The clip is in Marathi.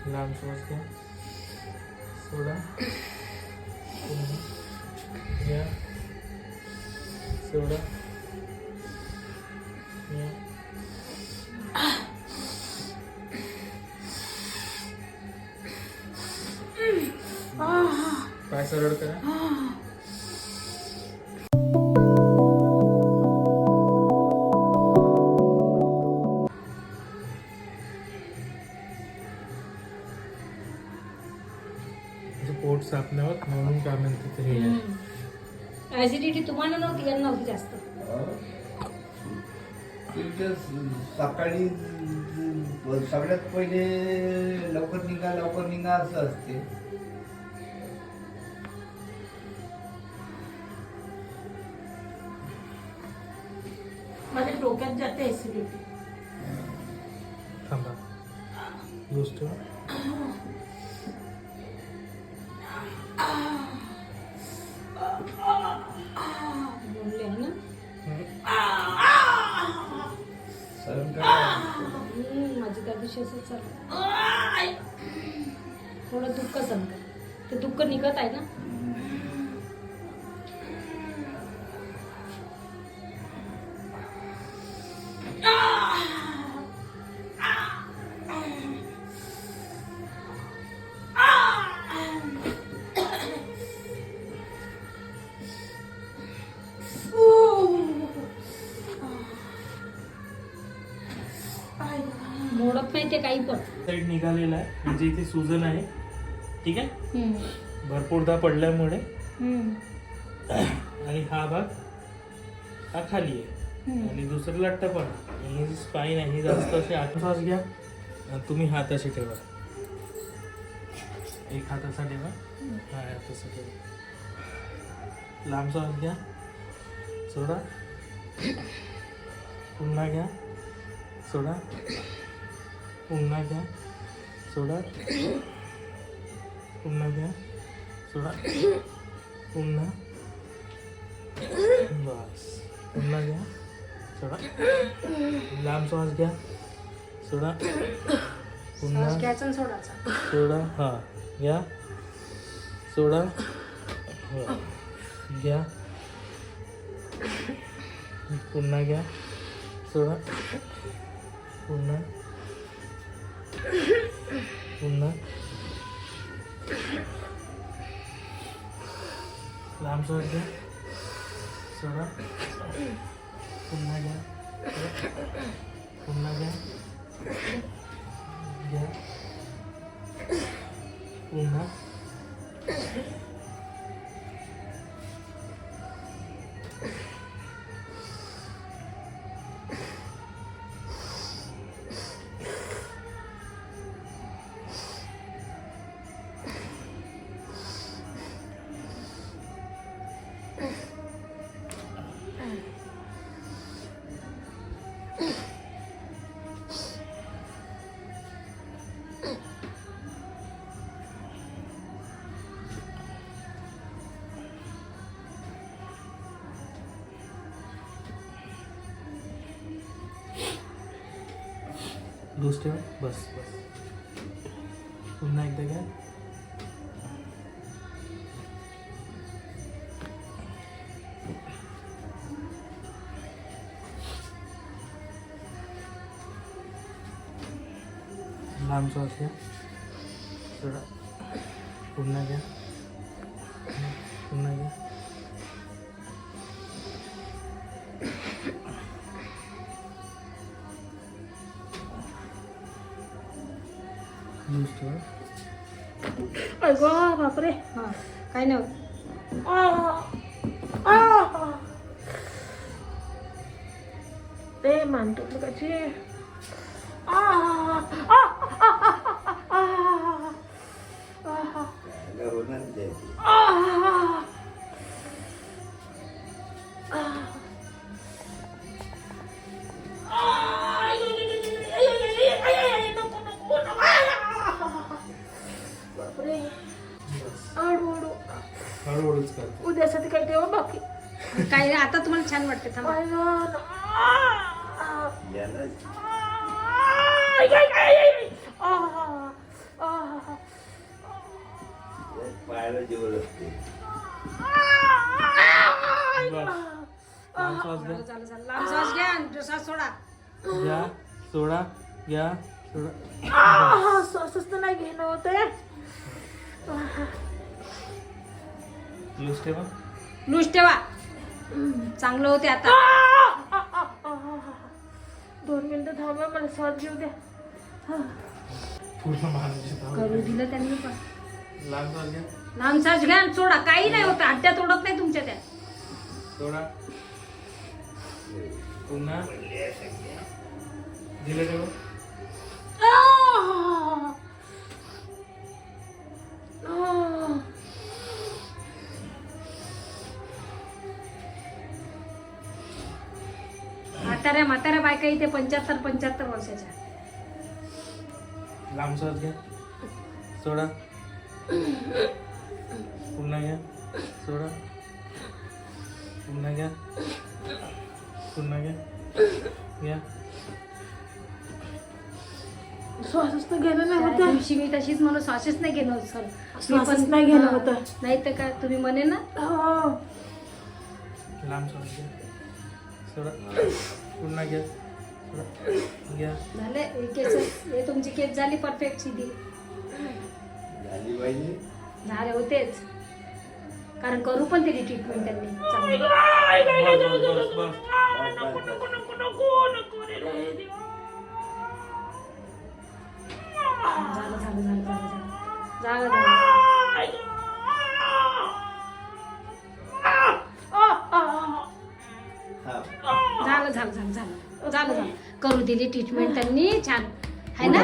लांब श्वास घ्या, सोडा, पुन्हा घ्या, सोडा, घ्या. पाय सरळ करा. पोट साफ नाही होत म्हणून काय म्हणते ते हे आहे. ऍसिडिटी तुम्हाला नव्हती, यांना नव्हती जास्त. सकाळी सगळ्यात पहिले लवकर निघा असं असते. माझ्या डोक्यात जाते ऍसिडिटी. थांबा गोष्ट बोलले आहे ना. माझी त्या दिवशी असंच चाललं. थोडं दुःख सहन कर, ते दुःख निघत आहे ना. मोडत नाही ते काही पण. साईड निघालेला आहे म्हणजे इथे सुजन आहे. ठीक आहे, भरपूरदा पडल्यामुळे. आणि हा भाग हा खाली आहे आणि दुसरं लट्ट पण. ही जी स्पाईन आहे ही जास्त अशी श्वास घ्या. तुम्ही हात असे ठेवा, एक हात असा ठेवा, हा हात असा ठेवा. लांब श्वास घ्या, सोडा, पुन्हा घ्या, सोडा, पुन्हा घ्या, सोडा, पुन्हा घ्या, सोडा, पुन्हा, बस, पुन्हा घ्या, सोडा. लांब श्वास घ्या, सोडा, पुन्हा सोडायचा, सोडा, हा घ्या, सोडा, घ्या, पुन्हा घ्या, सोडा, पुन्हा, पुन्हा. लांब श्वास घ्या, सोडा, पुन्हा घ्या, पुन्हा घ्या, घ्या, पुन्हा. लूज ठेवा, बस बस. पुन्हा एकदा घ्या, लांब श्वास घ्या, सोडा, पुन्हा घ्या, पुन्हा घ्या, लूज ठेवा. अगो बापरे. हा काय नाही होत. ते मानतो कशी हळूहळूच कर. उद्यासाठी काही ठेवा बाकी काय रे, आता तुम्हाला छान वाटते. थांबा. पायाला जेवण असते. बस. लांब श्वास घ्या. झालं झालं लांब श्वास घ्या आणि श्वास सोडा. घ्या सोडा घ्या सोडा. श्वासच तर नाही घेणं होतंय. लूज ठेवा. लूज ठेवा. चांगलं होते आता. 2 मिनिटं थांबा, मला श्वास घेऊ द्या. पूर्ण मारायची धाव. करू दिलं त्यांनी पण. लांब श्वास घ्या. लांब श्वास घ्या आणि सोडा. काही नाही होत. हड्ड्या तोडत नाही तुमच्या त्या. सोडा. पुन्हा दिलं ठेवा. म्हाताऱ्या बायका इथे 75 वर्षाच्या. लांब श्वास घ्या. सोडा. पुन्हा घ्या. सोडा. पुन्हा घ्या. पुन्हा घ्या. घ्या. श्वासच तर घेणं नाही त्या होतं. दिवशी मी तशीच म्हणून श्वासच नाही घेणं होत सर. श्वासच नाही घेणं होतं. नाही तर काय तुम्ही म्हणे ना. हो. लांब श्वास घ्या. सोडा. पुन्हा घ्या. सोडा. घ्या. झाले हे तुमची केस झाली परफेक्ट सीधी. झाली पाहिजे. झाले होतेच. कारण करू पण त्याची ट्रीटमेंट त्यांनी चांगली. बस, बस, बस, बस. झालं. हा. झालं करू दिली ट्रीटमेंट त्यांनी छान है ना.